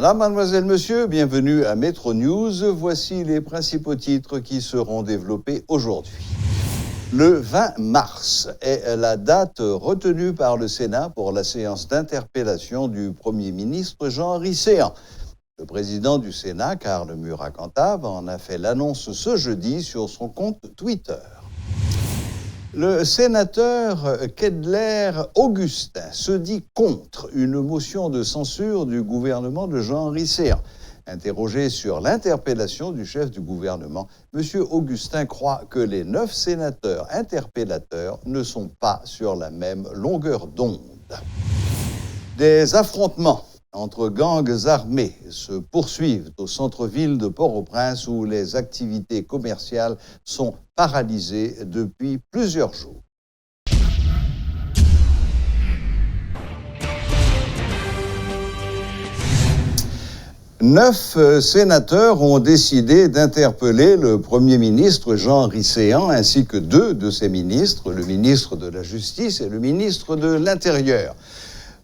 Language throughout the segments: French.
Madame, mademoiselle, monsieur, bienvenue à Métro News. Voici les principaux titres qui seront développés aujourd'hui. Le 20 mars est la date retenue par le Sénat pour la séance d'interpellation du Premier ministre Jean Séan. Le président du Sénat, Karl Murat-Cantave, en a fait l'annonce ce jeudi sur son compte Twitter. Le sénateur Kedler Augustin se dit contre une motion de censure du gouvernement de Jean Séan. Interrogé sur l'interpellation du chef du gouvernement, M. Augustin croit que les 9 sénateurs interpellateurs ne sont pas sur la même longueur d'onde. Des affrontements entre gangs armés se poursuivent au centre-ville de Port-au-Prince où les activités commerciales sont paralysées depuis plusieurs jours. Neuf sénateurs ont décidé d'interpeller le Premier ministre Jean Séan ainsi que 2 de ses ministres, le ministre de la Justice et le ministre de l'Intérieur.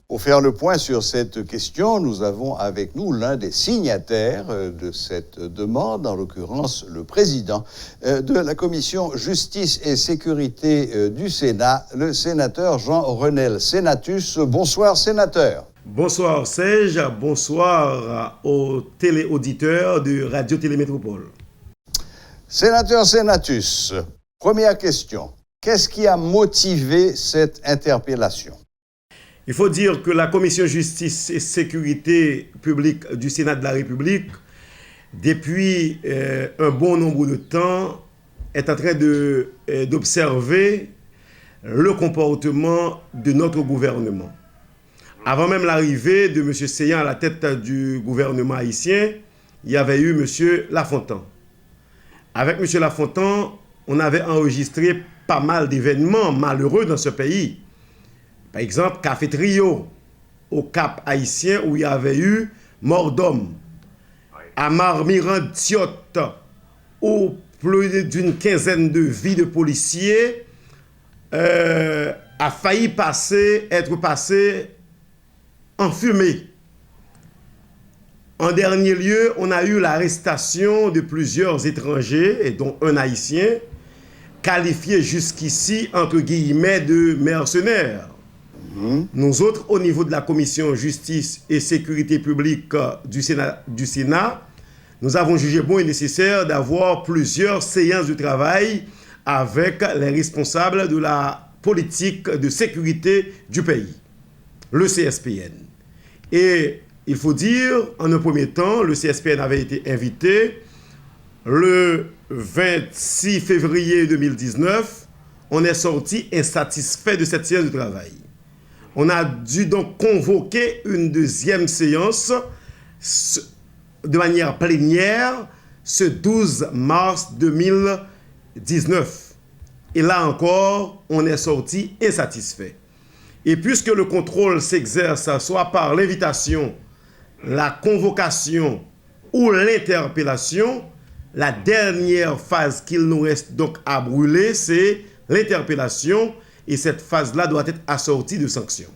Pour faire le point sur cette question, nous avons avec nous l'un des signataires de cette demande, en l'occurrence le président de la Commission Justice et Sécurité du Sénat, le sénateur Jean-Renel Senatus. Bonsoir, sénateur. Bonsoir Serge, bonsoir aux téléauditeurs de Radio Télémétropole. Sénateur Senatus, première question. Qu'est-ce qui a motivé cette interpellation? Il faut dire que la Commission Justice et Sécurité publique du Sénat de la République, depuis un bon nombre de temps, est en train d'observer le comportement de notre gouvernement. Avant même l'arrivée de M. Séan à la tête du gouvernement haïtien, il y avait eu M. Lafontaine. Avec M. Lafontaine, on avait enregistré pas mal d'événements malheureux dans ce pays. Par exemple, Café Trio, au Cap haïtien, où il y avait eu mort d'homme. À Marmiran-Tiot, où plus d'une quinzaine de vies de policiers a failli être passé en fumée. En dernier lieu, on a eu l'arrestation de plusieurs étrangers, et dont un haïtien, qualifié jusqu'ici, entre guillemets, de mercenaires. Nous autres, au niveau de la Commission Justice et Sécurité publique du Sénat, nous avons jugé bon et nécessaire d'avoir plusieurs séances de travail avec les responsables de la politique de sécurité du pays, le CSPN. Et il faut dire, en un premier temps, le CSPN avait été invité le 26 février 2019. On est sorti insatisfait de cette séance de travail. On a dû donc convoquer une deuxième séance de manière plénière ce 12 mars 2019. Et là encore, on est sorti insatisfait. Et puisque le contrôle s'exerce soit par l'invitation, la convocation ou l'interpellation, la dernière phase qu'il nous reste donc à brûler, c'est l'interpellation. Et cette phase-là doit être assortie de sanctions.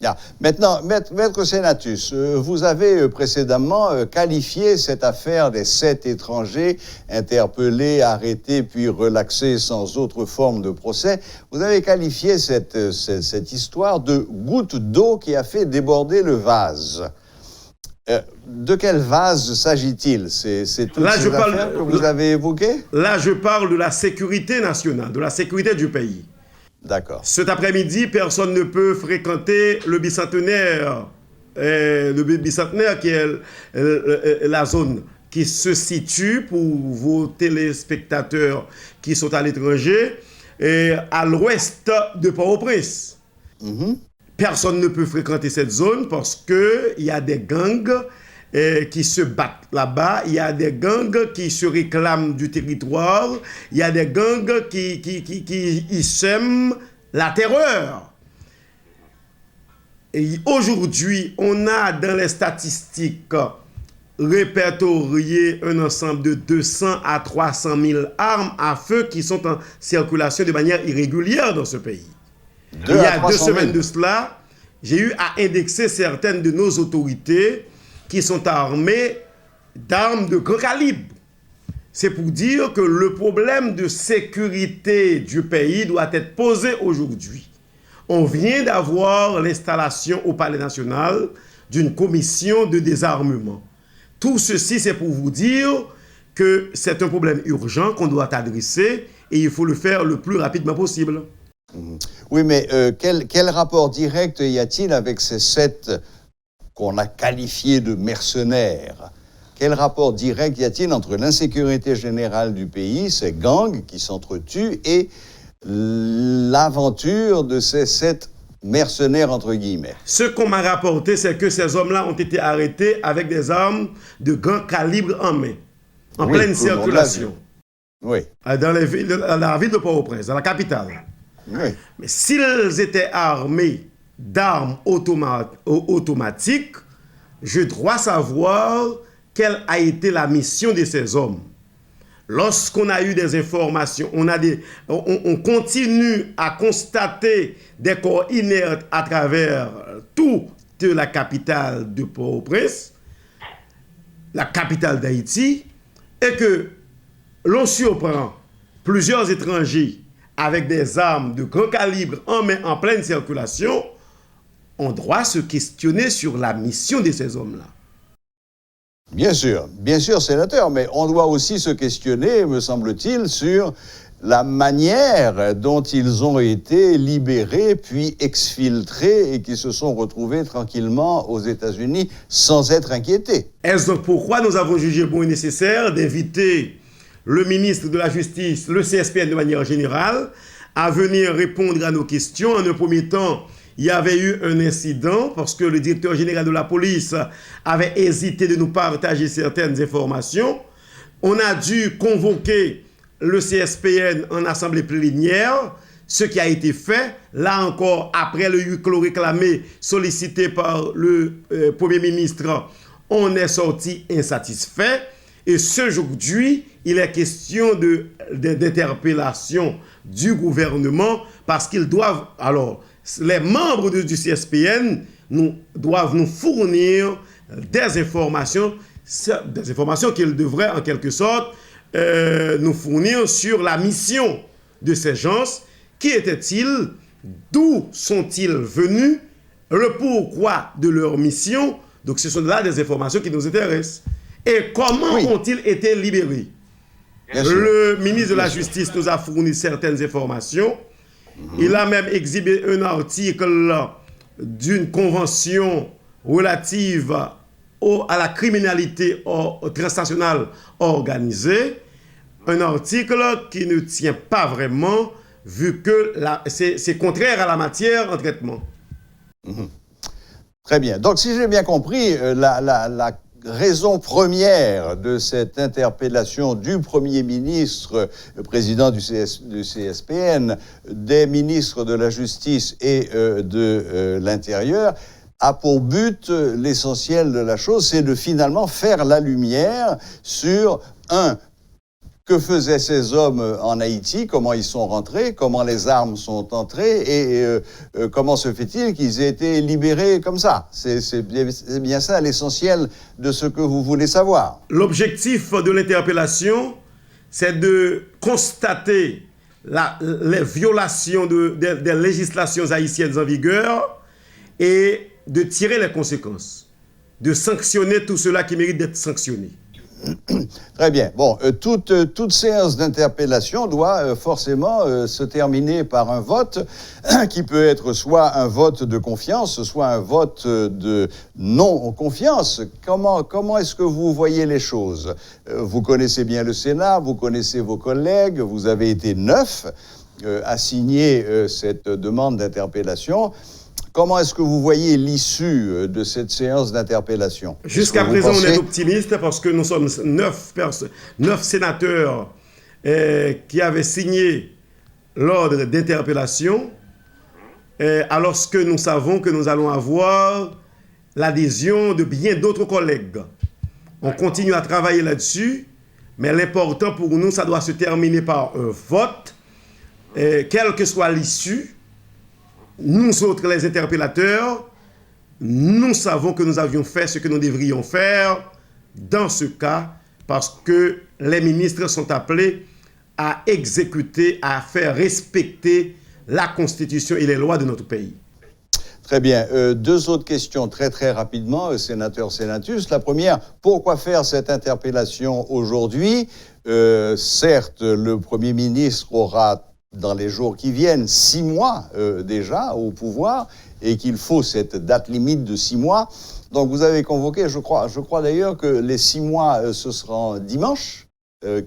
Yeah. Maintenant, Maître Senatus, vous avez précédemment qualifié cette affaire des 7 étrangers interpellés, arrêtés, puis relaxés sans autre forme de procès. Vous avez qualifié cette histoire de goutte d'eau qui a fait déborder le vase. De quel vase s'agit-il? C'est toutes ces affaires que vous avez évoquées? Là, je parle de la sécurité nationale, de la sécurité du pays. D'accord. Cet après-midi, personne ne peut fréquenter le bicentenaire. Le bicentenaire qui est la zone qui se situe, pour vos téléspectateurs qui sont à l'étranger, à l'ouest de Port-au-Prince. Personne ne peut fréquenter cette zone parce qu'il y a des gangs qui se battent là-bas, il y a des gangs qui se réclament du territoire, il y a des gangs qui sèment la terreur. Et aujourd'hui, on a dans les statistiques répertorié un ensemble de 200 à 300 000 armes à feu qui sont en circulation de manière irrégulière dans ce pays. Il y a 2 semaines de cela, j'ai eu à indexer certaines de nos autorités qui sont armés d'armes de grand calibre. C'est pour dire que le problème de sécurité du pays doit être posé aujourd'hui. On vient d'avoir l'installation au Palais national d'une commission de désarmement. Tout ceci, c'est pour vous dire que c'est un problème urgent qu'on doit adresser et il faut le faire le plus rapidement possible. Oui, mais quel rapport direct y a-t-il avec ces 7 qu'on a qualifiés de mercenaires? Quel rapport direct y a-t-il entre l'insécurité générale du pays, ces gangs qui s'entretuent, et l'aventure de ces 7 mercenaires, entre guillemets? Ce qu'on m'a rapporté, c'est que ces hommes-là ont été arrêtés avec des armes de grand calibre en main, en pleine circulation. Oui. Dans la ville de Port-au-Prince, dans la capitale. Oui. Mais s'ils étaient armés d'armes automatiques, je dois savoir quelle a été la mission de ces hommes. Lorsqu'on a eu des informations, on continue à constater des corps inertes à travers toute la capitale de Port-au-Prince, la capitale d'Haïti, et que l'on surprend plusieurs étrangers avec des armes de grand calibre en main, en pleine circulation, on doit se questionner sur la mission de ces hommes-là. Bien sûr, sénateur, mais on doit aussi se questionner, me semble-t-il, sur la manière dont ils ont été libérés puis exfiltrés et qui se sont retrouvés tranquillement aux États-Unis sans être inquiétés. Est-ce donc pourquoi nous avons jugé bon et nécessaire d'inviter le ministre de la Justice, le CSPN de manière générale, à venir répondre à nos questions? En un premier temps, il y avait eu un incident parce que le directeur général de la police avait hésité de nous partager certaines informations. On a dû convoquer le CSPN en assemblée plénière, ce qui a été fait. Là encore, après le huis clos réclamé, sollicité par le Premier ministre, on est sorti insatisfait. Et aujourd'hui, il est question d'interpellation du gouvernement parce qu'ils doivent... Alors, les membres du CSPN doivent nous fournir des informations qu'ils devraient en quelque sorte nous fournir sur la mission de ces gens. Qui étaient-ils? D'où sont-ils venus? Le pourquoi de leur mission? Donc ce sont là des informations qui nous intéressent. Et comment ont-ils été libérés? Le ministre de la Justice nous a fourni certaines informations. Il a même exhibé un article d'une convention relative à la criminalité transnationale organisée. Un article qui ne tient pas vraiment, vu que c'est contraire à la matière en traitement. Très bien. Donc, si j'ai bien compris, la raison première de cette interpellation du Premier ministre, président du CSPN, des ministres de la Justice et de l'Intérieur, a pour but, l'essentiel de la chose, c'est de finalement faire la lumière sur, que faisaient ces hommes en Haïti, comment ils sont rentrés, comment les armes sont entrées et comment se fait-il qu'ils aient été libérés comme ça. C'est bien ça l'essentiel de ce que vous voulez savoir. L'objectif de l'interpellation, c'est de constater les violations des législations haïtiennes en vigueur et de tirer les conséquences, de sanctionner tout cela qui mérite d'être sanctionné. Très bien. Bon, toute séance d'interpellation doit forcément se terminer par un vote qui peut être soit un vote de confiance, soit un vote de non-confiance. Comment est-ce que vous voyez les choses? Vous connaissez bien le Sénat, vous connaissez vos collègues, vous avez été 9 à signer cette demande d'interpellation. Comment est-ce que vous voyez l'issue de cette séance d'interpellation? Jusqu'à présent, on est optimiste parce que nous sommes 9 sénateurs qui avaient signé l'ordre d'interpellation, alors que nous savons que nous allons avoir l'adhésion de bien d'autres collègues. On continue à travailler là-dessus, mais l'important pour nous, ça doit se terminer par un vote, quelle que soit l'issue. Nous autres, les interpellateurs, nous savons que nous avions fait ce que nous devrions faire dans ce cas, parce que les ministres sont appelés à exécuter, à faire respecter la Constitution et les lois de notre pays. Très bien. Deux autres questions très rapidement, sénateur Sénatus. La première, pourquoi faire cette interpellation aujourd'hui? Certes, le Premier ministre aura, dans les jours qui viennent, 6 mois déjà au pouvoir, et qu'il faut cette date limite de 6 mois. Donc vous avez convoqué, je crois d'ailleurs que les 6 mois, ce sera dimanche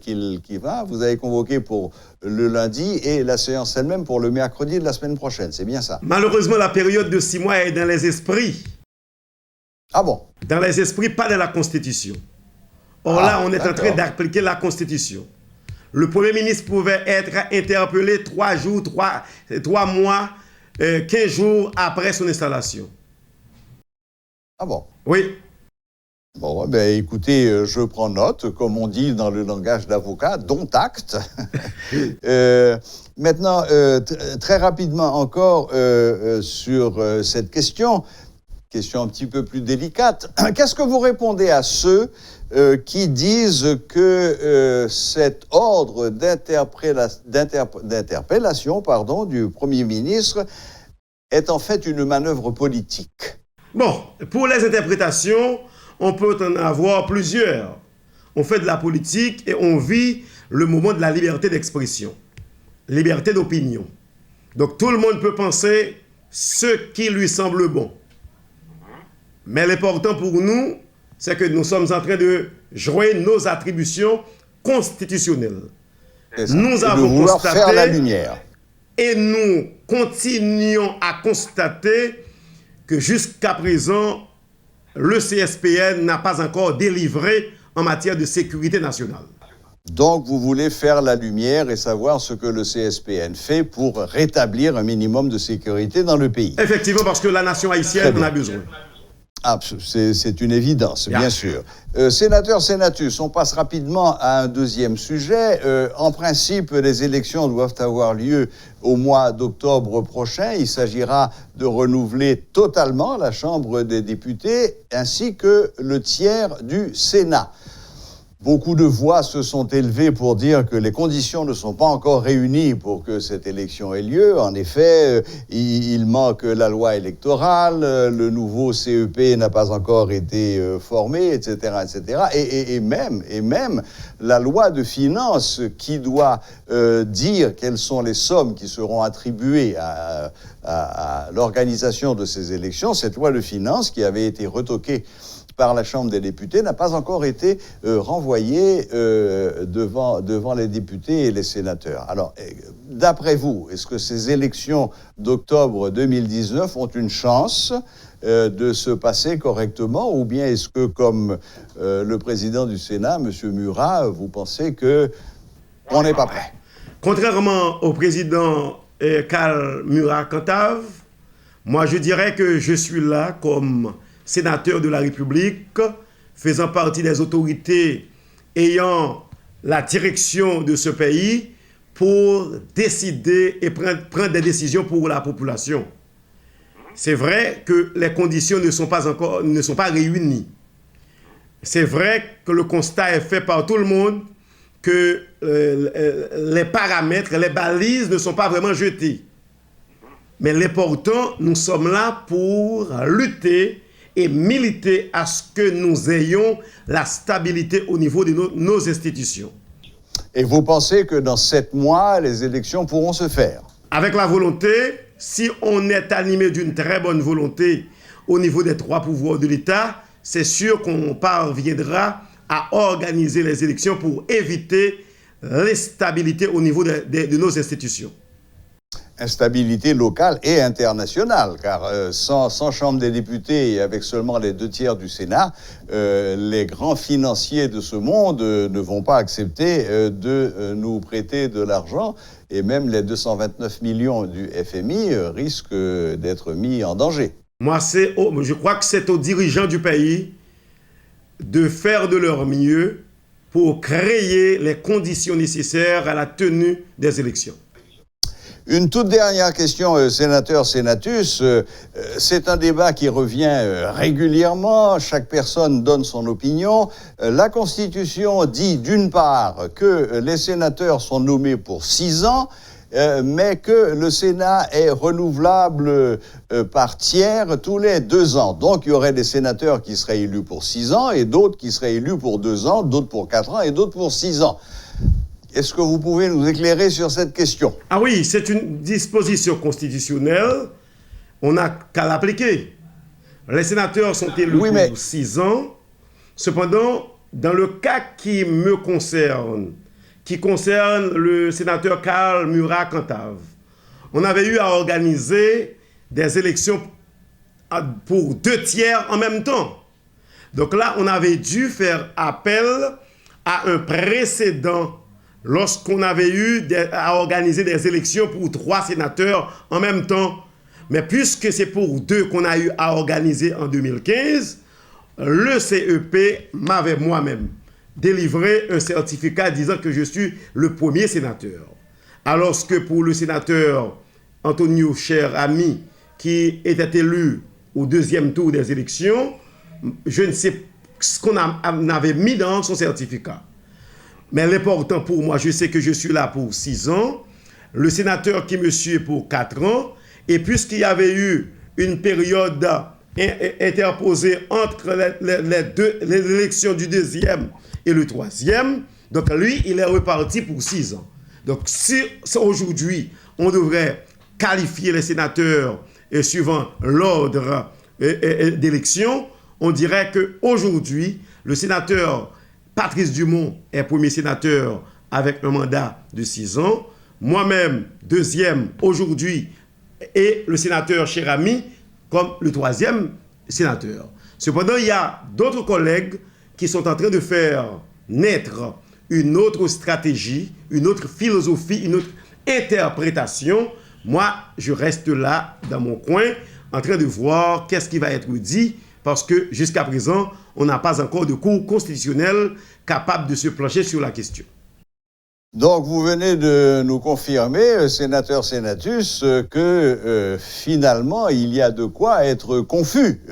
qu'il va. Vous avez convoqué pour le lundi et la séance elle-même pour le mercredi de la semaine prochaine. C'est bien ça? Malheureusement, la période de 6 mois est dans les esprits. Ah bon? Dans les esprits, pas dans la Constitution. Or là, on est en train d'appliquer la Constitution. Le Premier ministre pouvait être interpellé 3 jours, 3 mois, 15 jours après son installation. Ah bon? Oui. Bon, ben écoutez, je prends note, comme on dit dans le langage d'avocat, dont acte. Maintenant, très rapidement encore sur cette question un petit peu plus délicate. Qu'est-ce que vous répondez à ceux qui disent que cet ordre d'interpellation du Premier ministre est en fait une manœuvre politique? Bon, pour les interprétations, on peut en avoir plusieurs. On fait de la politique et on vit le moment de la liberté d'expression, liberté d'opinion. Donc tout le monde peut penser ce qui lui semble bon. Mais l'important pour nous, c'est que nous sommes en train de jouer nos attributions constitutionnelles. Nous avons constaté faire la lumière. Et nous continuons à constater que jusqu'à présent, le CSPN n'a pas encore délivré en matière de sécurité nationale. Donc, vous voulez faire la lumière et savoir ce que le CSPN fait pour rétablir un minimum de sécurité dans le pays. Effectivement, parce que la nation haïtienne en a besoin. Ah, c'est une évidence, bien sûr. Sénateur Sénatus, on passe rapidement à un deuxième sujet. En principe, les élections doivent avoir lieu au mois d'octobre prochain. Il s'agira de renouveler totalement la Chambre des députés ainsi que le tiers du Sénat. Beaucoup de voix se sont élevées pour dire que les conditions ne sont pas encore réunies pour que cette élection ait lieu. En effet, il manque la loi électorale, le nouveau CEP n'a pas encore été formé, etc., etc. Et même la loi de finances qui doit dire quelles sont les sommes qui seront attribuées à l'organisation de ces élections, cette loi de finances qui avait été retoquée par la Chambre des députés n'a pas encore été renvoyée devant les députés et les sénateurs. Alors, d'après vous, est-ce que ces élections d'octobre 2019 ont une chance de se passer correctement, ou bien est-ce que, comme le président du Sénat, M. Murat, vous pensez qu'on n'est pas prêt? Contrairement au président Karl Murat-Cantave, moi je dirais que je suis là comme sénateur de la République, faisant partie des autorités ayant la direction de ce pays pour décider et prendre des décisions pour la population. C'est vrai que les conditions ne sont pas réunies. C'est vrai que le constat est fait par tout le monde que les paramètres, les balises ne sont pas vraiment jetés. Mais l'important, nous sommes là pour lutter et militer à ce que nous ayons la stabilité au niveau de nos institutions. Et vous pensez que dans 7 mois, les élections pourront se faire? Avec la volonté, si on est animé d'une très bonne volonté au niveau des 3 pouvoirs de l'État, c'est sûr qu'on parviendra à organiser les élections pour éviter l'instabilité au niveau de nos institutions. Instabilité locale et internationale, car sans Chambre des députés et avec seulement les 2 tiers du Sénat, les grands financiers de ce monde ne vont pas accepter de nous prêter de l'argent, et même les 229 millions du FMI risquent d'être mis en danger. Moi, je crois que c'est aux dirigeants du pays de faire de leur mieux pour créer les conditions nécessaires à la tenue des élections. Une toute dernière question, sénateur Senatus. C'est un débat qui revient régulièrement. Chaque personne donne son opinion. La Constitution dit d'une part que les sénateurs sont nommés pour 6 ans, mais que le Sénat est renouvelable par tiers tous les 2 ans. Donc, il y aurait des sénateurs qui seraient élus pour 6 ans et d'autres qui seraient élus pour 2 ans, d'autres pour 4 ans et d'autres pour 6 ans. Est-ce que vous pouvez nous éclairer sur cette question? Ah oui, c'est une disposition constitutionnelle. On n'a qu'à l'appliquer. Les sénateurs sont élus pour 6 ans. Cependant, dans le cas qui me concerne, qui concerne le sénateur Karl Murat-Cantave, on avait eu à organiser des élections pour 2 tiers en même temps. Donc là, on avait dû faire appel à un précédent lorsqu'on avait eu à organiser des élections pour 3 sénateurs en même temps. Mais puisque c'est pour 2 qu'on a eu à organiser en 2015, le CEP m'avait moi-même délivré un certificat disant que je suis le premier sénateur. Alors que pour le sénateur Antonio Cher Ami, qui était élu au 2e tour des élections, je ne sais ce qu'on avait mis dans son certificat. Mais l'important pour moi, je sais que je suis là pour 6 ans, le sénateur qui me suit pour 4 ans, et puisqu'il y avait eu une période interposée entre l'élection du 2e et le 3e, donc lui, il est reparti pour 6 ans. Donc si aujourd'hui, on devrait qualifier les sénateurs suivant l'ordre d'élection, on dirait qu'aujourd'hui, le sénateur Patrice Dumont est premier sénateur avec un mandat de 6 ans. Moi-même, 2e aujourd'hui, et le sénateur Cherami comme le 3e sénateur. Cependant, il y a d'autres collègues qui sont en train de faire naître une autre stratégie, une autre philosophie, une autre interprétation. Moi, je reste là, dans mon coin, en train de voir qu'est-ce qui va être dit, parce que jusqu'à présent, on n'a pas encore de cour constitutionnelle capable de se plancher sur la question. Donc, vous venez de nous confirmer, sénateur Senatus, que finalement, il y a de quoi être confus.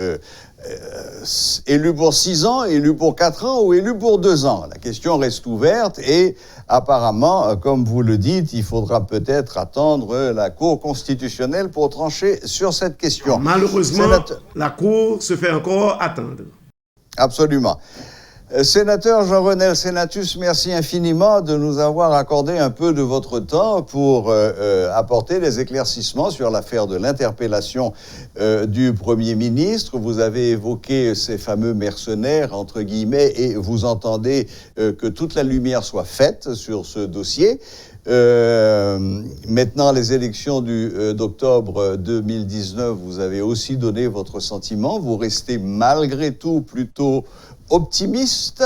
Élu pour 6 ans, élu pour 4 ans ou élu pour 2 ans. La question reste ouverte et apparemment, comme vous le dites, il faudra peut-être attendre la Cour constitutionnelle pour trancher sur cette question. Malheureusement, la Cour se fait encore attendre. Absolument. Sénateur Jean-Renel Senatus, merci infiniment de nous avoir accordé un peu de votre temps pour apporter des éclaircissements sur l'affaire de l'interpellation du Premier ministre. Vous avez évoqué ces fameux mercenaires, entre guillemets, et vous entendez que toute la lumière soit faite sur ce dossier. Maintenant, les élections d'octobre 2019, vous avez aussi donné votre sentiment. Vous restez malgré tout plutôt optimiste,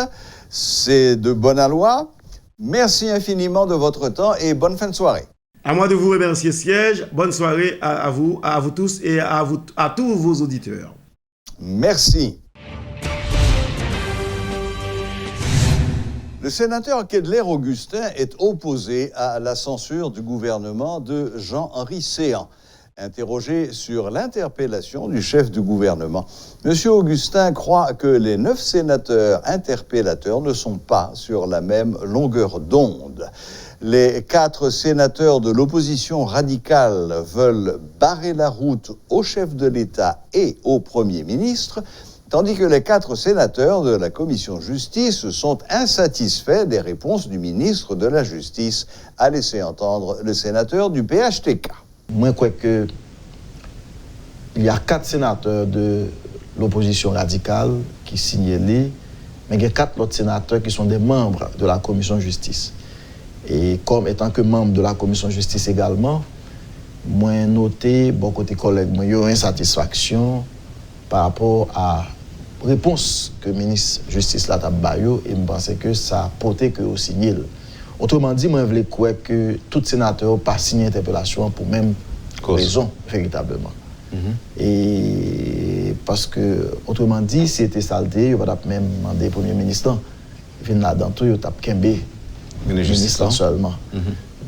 c'est de bon aloi. Merci infiniment de votre temps et bonne fin de soirée. À moi de vous remercier, Siège. Bonne soirée à vous tous et à tous vos auditeurs. Merci. Le sénateur Kedler Augustin est opposé à la censure du gouvernement de Jean-Henri Séan. Interrogé sur l'interpellation du chef du gouvernement, M. Augustin croit que les 9 sénateurs interpellateurs ne sont pas sur la même longueur d'onde. Les 4 sénateurs de l'opposition radicale veulent barrer la route au chef de l'État et au Premier ministre, tandis que les 4 sénateurs de la commission justice sont insatisfaits des réponses du ministre de la Justice, a laissé entendre le sénateur du PHTK. Moi, je crois qu'il y a 4 sénateurs de l'opposition radicale qui signent les, mais il y a 4 autres sénateurs qui sont des membres de la commission justice. Et comme étant que membre de la commission justice également, moi, noté, bon côté collègue, moi, il y a une insatisfaction par rapport à la réponse que le ministre de la Justice l'a tabayo, et je pense que ça a porté que au signé. Autrement dit, moi, je voulais croire que tout sénateur n'a pas signé l'interpellation pour même raison, véritablement. Et parce que, autrement dit, si c'était saleté, il va même demander au Premier ministre, il vient là-dedans tout, il va kembe le ministre seulement.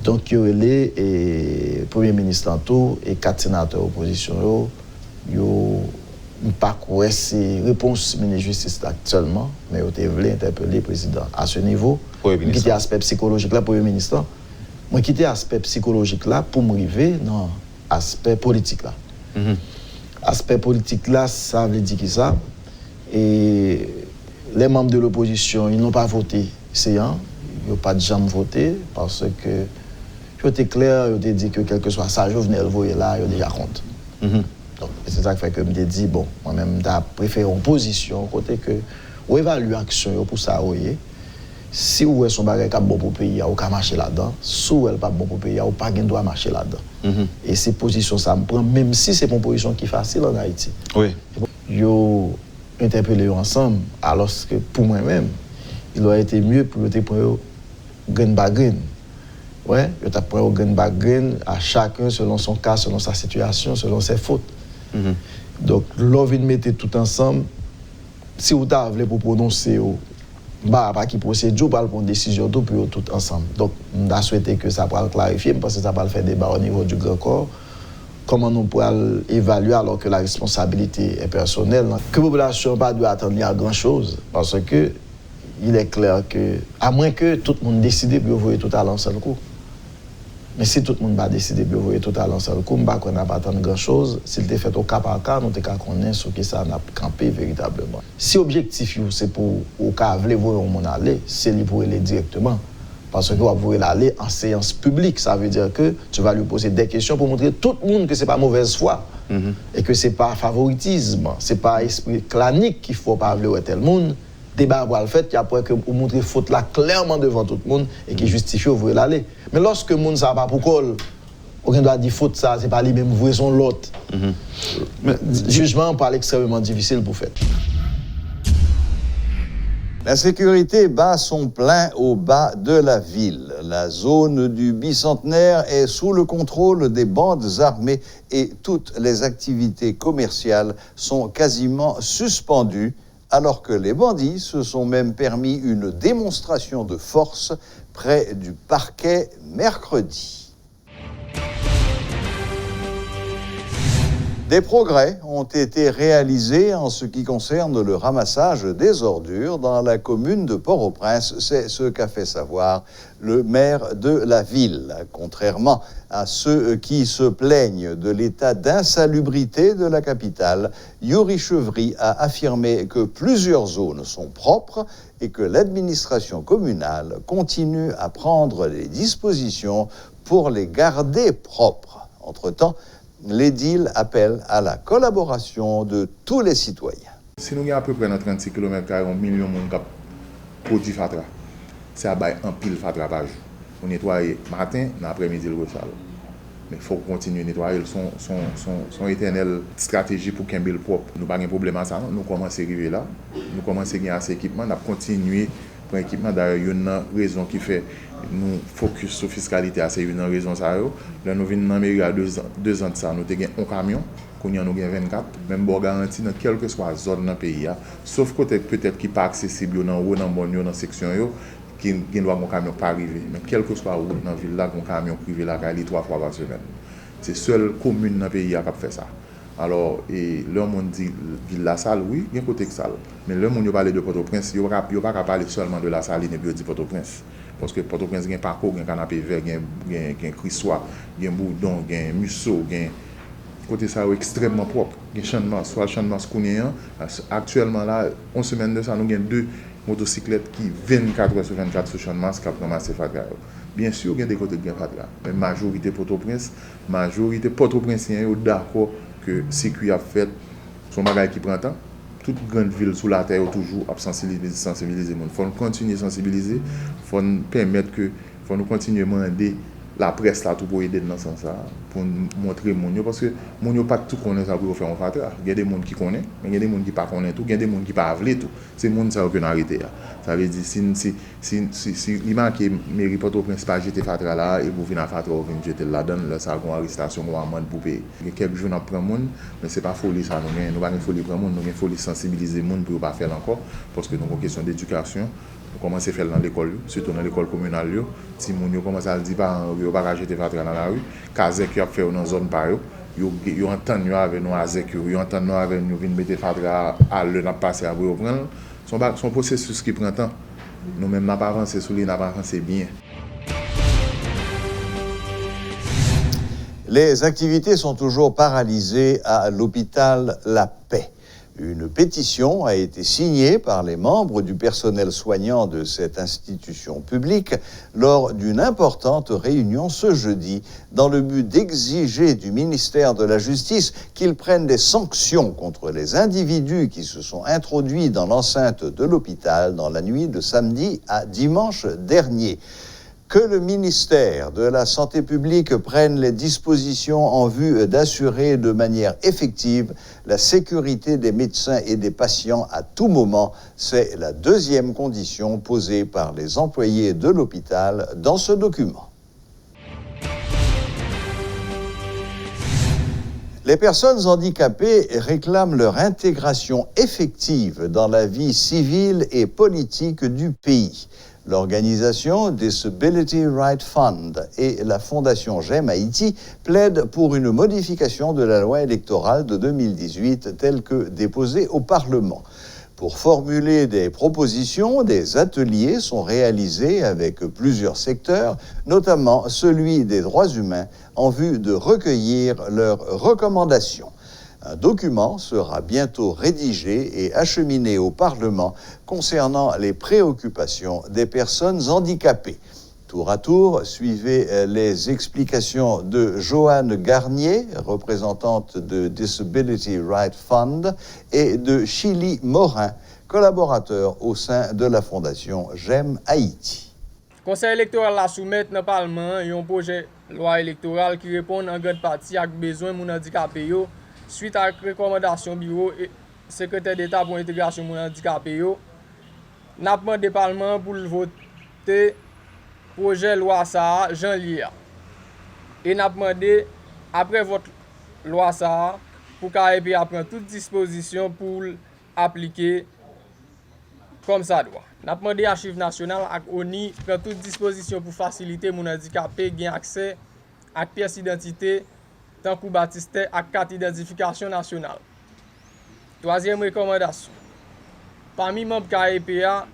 Donc, il y a le Premier ministre en tout et 4 sénateurs opposition. Il n'y a pas quoi c'est réponse ministre de justice actuellement, mais il voulu interpeller le président à ce niveau. Moi, quitter l'aspect psychologique là, Premier ministre. Moi, quitter l'aspect psychologique là pour me arriver dans l'aspect politique là. Aspect politique là, ça veut dire que ça. Et les membres de l'opposition, ils n'ont pas voté séant, ils n'ont pas jamais voté parce que c'était clair, ils ont dit que quel que soit ça, Jovenel voyait là, ils ont déjà compte. Donc, c'est ça qui fait que je me dis, bon, moi-même, je préfère une position, côté que, on évalue l'action pour ça, oui. Si vous avez son bagage qui est bon pour le pays, vous pouvez marcher là-dedans. Si vous n'êtes pas bon pour le pays, vous n'avez pas marcher là-dedans. Et ces positions, ça me prend, même si c'est une position qui est facile en Haïti. Oui. Ils interpellé ensemble, alors que pour moi-même, il aurait été mieux pour te prendre grain par grain. Ouais, il t'a pris grain par grain à chacun selon son cas, selon sa situation, selon ses fautes. Donc, l'envie de mettre tout ensemble, si vous avez pour prononcer, pas qui procédure, pas pour une décision tout pour tout ensemble. Donc, on a souhaité que ça puisse clarifier, parce que ça va faire débat au niveau du grand corps. Comment nous pouvons évaluer alors que la responsabilité est personnelle. Que la population ne doit attendre à grand-chose, parce que il est clair que, à moins que tout le monde décide de voir tout à l'ensemble coup. Mais si tout le monde va décider de voir tout à l'ensemble coup, on n'a pas attendre grand-chose. S'il était fait au cas par cas, nous devons connaître ce que ça a campé véritablement. Si l'objectif c'est pour au cas où vous voulez aller, c'est pour aller directement. Parce que vous pouvez aller en séance publique. Ça veut dire que tu vas lui poser des questions pour montrer à tout le monde que ce n'est pas mauvaise foi. Et que ce n'est pas favoritisme. Ce n'est pas esprit clanique qu'il faut parler à tel monde. Débat pour le fait, et après que vous montrez faute là clairement devant tout le monde et qui justifie vous voulez l'aller. Mais lorsque le monde ne sait pas pourquoi, aucun doit dire faute ça, c'est pas lui-même, vous son l'autre. Mais jugement parle extrêmement difficile pour faire. La sécurité bat son plein au bas de la ville. La zone du bicentenaire est sous le contrôle des bandes armées et toutes les activités commerciales sont quasiment suspendues, alors que les bandits se sont même permis une démonstration de force près du parquet mercredi. Des progrès ont été réalisés en ce qui concerne le ramassage des ordures dans la commune de Port-au-Prince. C'est ce qu'a fait savoir le maire de la ville. Contrairement à ceux qui se plaignent de l'état d'insalubrité de la capitale, Yuri Chevry a affirmé que plusieurs zones sont propres et que l'administration communale continue à prendre les dispositions pour les garder propres. Entre-temps, l'édile appelle à la collaboration de tous les citoyens. Si nous avons à peu près dans 36 km, 1 million de gens qui produisent fatra, c'est à bailler un pile fatra par jour. On nettoie matin, l'après-midi, le ressort. Mais il faut continuer à nettoyer. Son éternelle stratégie pour qu'il y ait propre. Nous n'avons pas de problème à ça. Nous commençons à arriver là. Nous commençons à gagner assez d'équipement. Nous continuons pour l'équipement. D'ailleurs, il y a une raison qui fait nous focus sur la fiscalité. C'est une raison. Là, nous venons dans la mairie à 2 ans de ça. Nous avons un camion. Nous avons 24. Même pour garantir dans quelle que soit la zone dans le pays. Sauf que peut-être qui n'est pas accessible dans la section. Qui doit un camion pas arriver. Mais quel que soit la route dans la ville, un camion privé là, il 3 fois par semaine. C'est la seule commune dans le pays qui a fait ça. Alors, le monde dit ville la salle, oui, il y a un côté sale. Mais le monde parle de Port-au-Prince, il n'y a pas parler seulement de la salle, il n'y a pas Port-au-Prince. Parce que Port-au-Prince, il y a un parcours, il y a un canapé vert, il y a un crissoir, il y a un boudon, il y a un museau, il y a côté ça extrêmement propre. Il y a un channement, soit channement scounéen. Actuellement, là, en semaine de ça, nous avons 2 motocyclettes qui 24 heures sur 24 sur champ de masse qui a ramassé fatra. Bien sûr, il y a des côtés de fatra, mais majorité Port-au-Prince, majorité Port-au-Princien est d'accord que ce qui a fait son bagage qui prend temps. Toute grande ville sous la terre toujours à sensibiliser. Il faut continuer à sensibiliser, il faut permettre que, faut nous continuer à demander la presse là tout pour aider dans ce sens pour montrer mon parce que mon pas tout connaît ça pour faire un fatra. Il y a des gens qui connaissent mais il y a des gens qui pas connaissent tout, il y a des gens qui pas veulent tout. C'est monde ça que nous arrêter. Ça veut dire si il manque mairie Port-au-Prince pas jeter fatra là et pour venir fatra ou venir jeter là-dedans là ça une arrestation ou amende pour payer. Il y a quelques jours on prend monde mais c'est pas folie ça nous pas folie prendre monde, nous folie sensibiliser monde pour pas faire encore parce que nous une question d'éducation On commence à faire dans l'école, surtout dans l'école communale. Si moun yo commence à dire parents yo pas jeter fatra dans la rue, kazek yo a fait dans zone pa yo entend yo avec nous azek yo entend nous avec nous venir mettre fatra à le n'a passer à vous prendre. Son processus qui prend temps. Nous même n'a pas avancé sur lui, n'a pas avancé bien. Les activités sont toujours paralysées à l'hôpital La Paix. Une pétition a été signée par les membres du personnel soignant de cette institution publique lors d'une importante réunion ce jeudi dans le but d'exiger du ministère de la Justice qu'il prenne des sanctions contre les individus qui se sont introduits dans l'enceinte de l'hôpital dans la nuit de samedi à dimanche dernier. Que le ministère de la Santé publique prenne les dispositions en vue d'assurer de manière effective la sécurité des médecins et des patients à tout moment, c'est la deuxième condition posée par les employés de l'hôpital dans ce document. Les personnes handicapées réclament leur intégration effective dans la vie civile et politique du pays. L'organisation Disability Rights Fund et la Fondation J'aime Haïti plaident pour une modification de la loi électorale de 2018 telle que déposée au Parlement. Pour formuler des propositions, des ateliers sont réalisés avec plusieurs secteurs, notamment celui des droits humains, en vue de recueillir leurs recommandations. Un document sera bientôt rédigé et acheminé au Parlement concernant les préoccupations des personnes handicapées. Tour à tour, suivez les explications de Joanne Garnier, représentante de Disability Rights Fund, et de Chili Morin, collaborateur au sein de la Fondation J'aime Haïti. Le Conseil électoral a soumis dans le Parlement un projet de loi électorale qui répond en grande partie aux besoins des handicapés suite à la recommandation du bureau et secrétaire d'État pour l'intégration des handicapés. Nous avons demandé au Parlement pour voter projet de loi ça janvier. Et nous avons demandé, après votre loi ça, pour KAP prendre toutes dispositions pour appliquer comme ça doit. Nous avons demandé à l'Archive nationale et ONI prendre toutes dispositions pour faciliter les handicapés gain accès à la pièce d'identité tant que Baptiste à carte d'identification nationale. Troisième recommandation. Parmi les membres KAPA,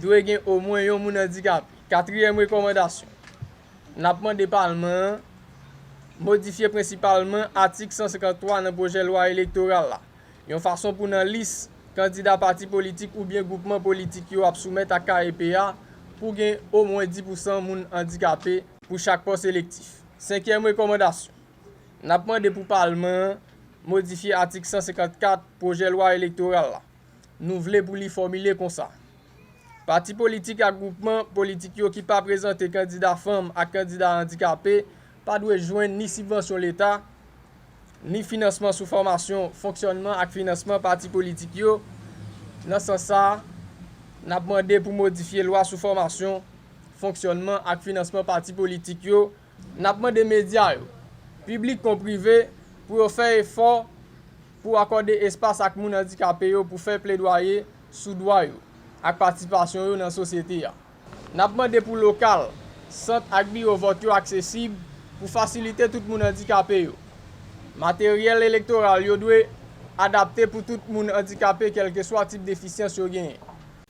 doit avoir au moins un monde handicapé. Quatrième recommandation. Nous avons demandé au Parlement modifier principalement l'article 153 dans le projet de loi électoral. Une façon pour une liste candidat parti politique ou bien groupement politique qui a soumettre à KAPA pour gagner au moins 10% de monde handicapé pour chaque poste électif. Cinquième recommandation. Nous avons demandé pour le Parlement modifier l'article 154 projet de loi électoral. Nous voulons pour lui formuler comme ça. Parti politique et groupement politique qui ne pas présenter candidat femmes et candidat handicapé pas doit joindre ni subvention l'État ni financement sous formation, fonctionnement et financement parti politique. Dans ce sens, nous avons demandé pour modifier la loi sous formation, fonctionnement et financement parti politique. Nous avons demandé aux médias, public comme privé, pour faire effort pour accorder espace à les handicapés pour faire plaidoyer sous droit et participation dans la société. Nous avons demandé pour local, centre et bureau vote accessible pour faciliter tout le monde handicapé. Matériel électoral doit adapté pour tout le monde handicapé, quel que soit le type de déficience qu'il y a.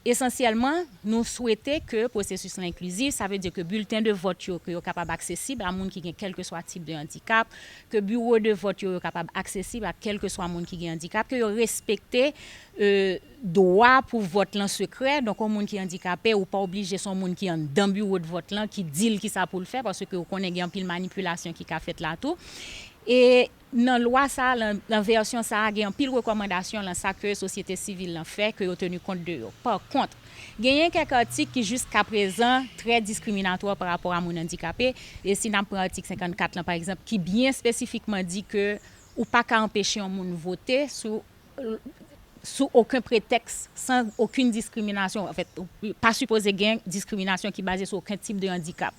Essentiellement, nous souhaitons que le processus inclusif, ça veut dire que le bulletin de vote soit capable accessible à gens qui ont quel que soit le type de handicap, que le bureau de vote soit capable accessible à quel que soit le monde qui a un handicap, que respecter droit pour vote en secret, donc un monde qui est handicapé ou pas obligé son monde qui est dans le bureau de vote là qui dit qui ça pour le faire parce que on connaît qu'il y a une pile manipulation qui a fait là tout. Et dans la loi, la version, ça a une pile recommandation dans ça que la société civile a fait, que a tenu compte de eux. Par contre, il y a quelques articles qui jusqu'à présent très discriminatoires par rapport à mon handicapé. Et si nous prenons l'article 54, là, par exemple, qui bien spécifiquement dit que ou pas qu'à empêcher un monde de voter sous aucun prétexte, sans aucune discrimination. En fait, pas supposé gagner discrimination qui est basée sur aucun type de handicap.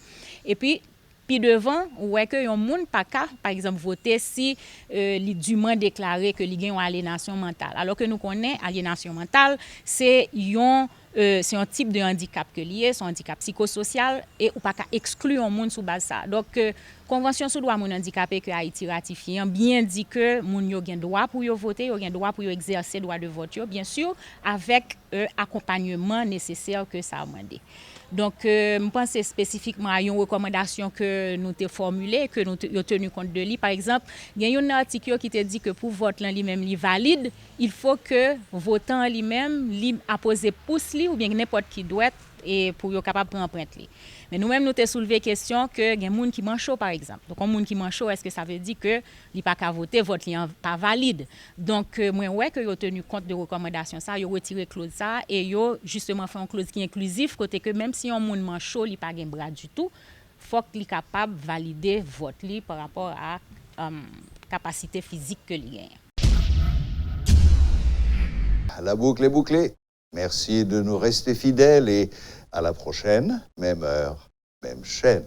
Et puis devant, ouais que yon moun pas ka par exemple voter si li dûment déclaré que li gen une aliénation mentale. Alors que nous connaissons aliénation mentale, c'est yon c'est un type de handicap que lié, c'est un handicap psychosocial et ou pas qu'à exclure un monde sous base ça. Donc convention sur droit moun handicapé que Haïti ratifié bien dit que moun yo gen droit pour yo voter, yo gen droit pour yo exercer droit de vote yo, bien sûr avec accompagnement nécessaire que ça a demandé. Donc, je pense spécifiquement à une recommandation que nous avons formulée, que nous avons tenu compte de lui. Par exemple, il y a un article qui te dit que pour vote lui-même valide, il faut que votant lui-même a posé pouce li ou bien n'importe qui doit et pour être capable de prendre empreinte li. Mais nous-mêmes, nous avons soulevé la question que il y a des gens qui manchent, par exemple. Donc, un monde qui manche, est-ce que ça veut dire que il pas qu'à voter, vote n'est pas valide. Donc, moi, ouais, que yo tenu compte de recommandations ça, yo retiré clause ça et yo justement fait une clause qui est inclusive, côté que même si un monde manche, il pas gain bras du tout, faut qu'il est capable de valider vote li par rapport à capacité physique que il gagne. La boucle est bouclée. Merci de nous rester fidèles et à la prochaine, même heure, même chaîne.